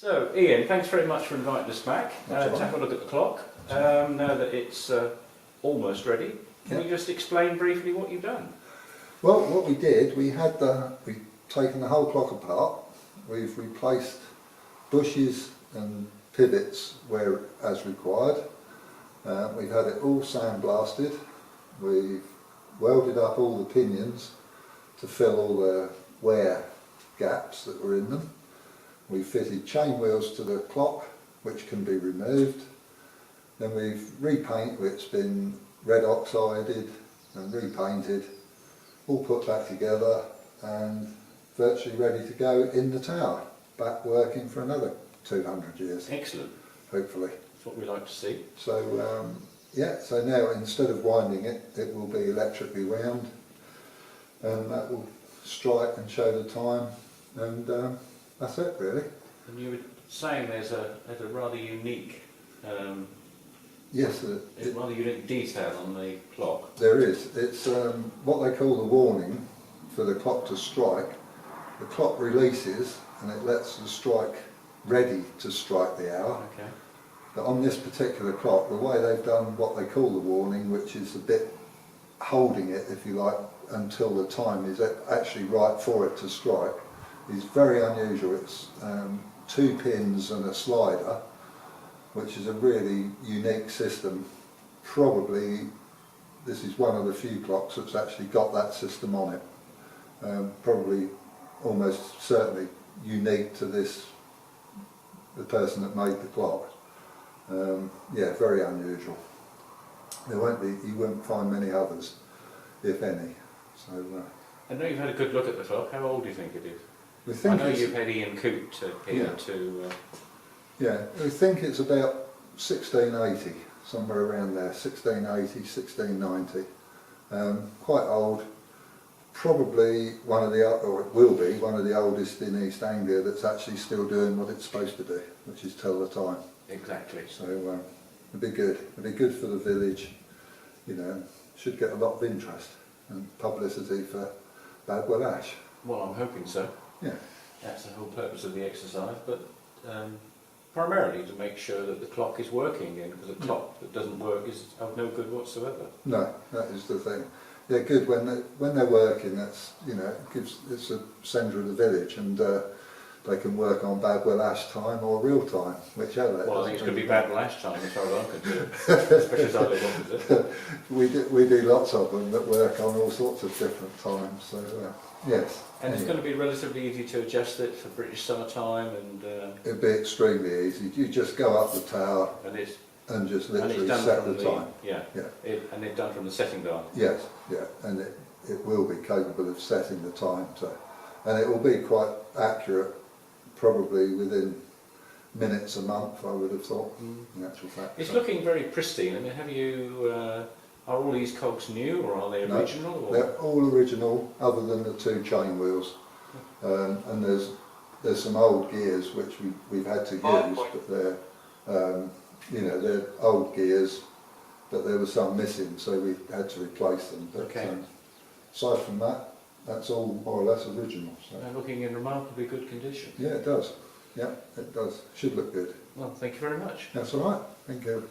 So, Ian, thanks very much for inviting us back to have a look at the clock. Now that it's almost ready, can you just explain briefly what you've done? Well, what we did, we've taken the whole clock apart. We've replaced bushes and pivots where as required. We've had it all sandblasted. We've welded up all the pinions to fill all the wear gaps that were in them. We fitted chain wheels to the clock, which can be removed. Then we've repainted, it's been red oxided and repainted, all put back together and virtually ready to go in the tower, back working for another 200 years. Excellent. Hopefully. That's what we like to see. So so now instead of winding it, it will be electrically wound, and that will strike and show the time, and that's it really. And you were saying there's a rather unique yes, rather unique detail on the clock. There is. It's what they call the warning for the clock to strike. The clock releases and it lets the strike ready to strike the hour. Okay. But on this particular clock, the way they've done what they call the warning, which is a bit holding it, if you like, until the time is actually right for it to strike, is very unusual. It's 2 pins and a slider, which is a really unique system. Probably this is one of the few clocks that's actually got that system on it. Probably almost certainly unique to the person that made the clock. Yeah, very unusual. You won't find many others, if any. So I know you've had a good look at the clock. How old do you think it is? I know you've had Ian Coote here to... Yeah, we think it's about 1680, somewhere around there, 1680, 1690. Quite old, probably one of the, or it will be, one of the oldest in East Anglia that's actually still doing what it's supposed to do, which is tell the time. Exactly. So it'd be good. It'd be good for the village, you know, should get a lot of interest and publicity for Badwell Ash. Well, I'm hoping so. Yeah. That's the whole purpose of the exercise, but primarily to make sure that the clock is working again, because a clock that doesn't work is of no good whatsoever. No, that is the thing. They're good when they're working. That's, you know, it's a centre of the village, and they can work on Badwell Ash time or real time, whichever. Well, I think it's going to be Badwell Ash time as far as I'm concerned, especially as I live opposite. We do lots of them that work on all sorts of different times. So yes. And it's going to be relatively easy to adjust it for British summertime, and it'd be extremely easy. You just go up the tower and just literally set the time. Yeah. And it's done from the setting dial. Yes, yeah, and it will be capable of setting the time. So, and it will be quite accurate, probably within minutes a month, I would have thought. In actual fact, it's looking very pristine. I mean, have you? Are all these cogs new, or are they original? No, they're all original, other than the 2 chain wheels. And there's some old gears which we've had to use, but they're you know, they're old gears, but there was some missing, so we had to replace them. But aside from that, that's all more or less original. So. They're looking in remarkably good condition. Yeah, it does. Yeah, it does. Should look good. Well, thank you very much. That's all right. Thank you.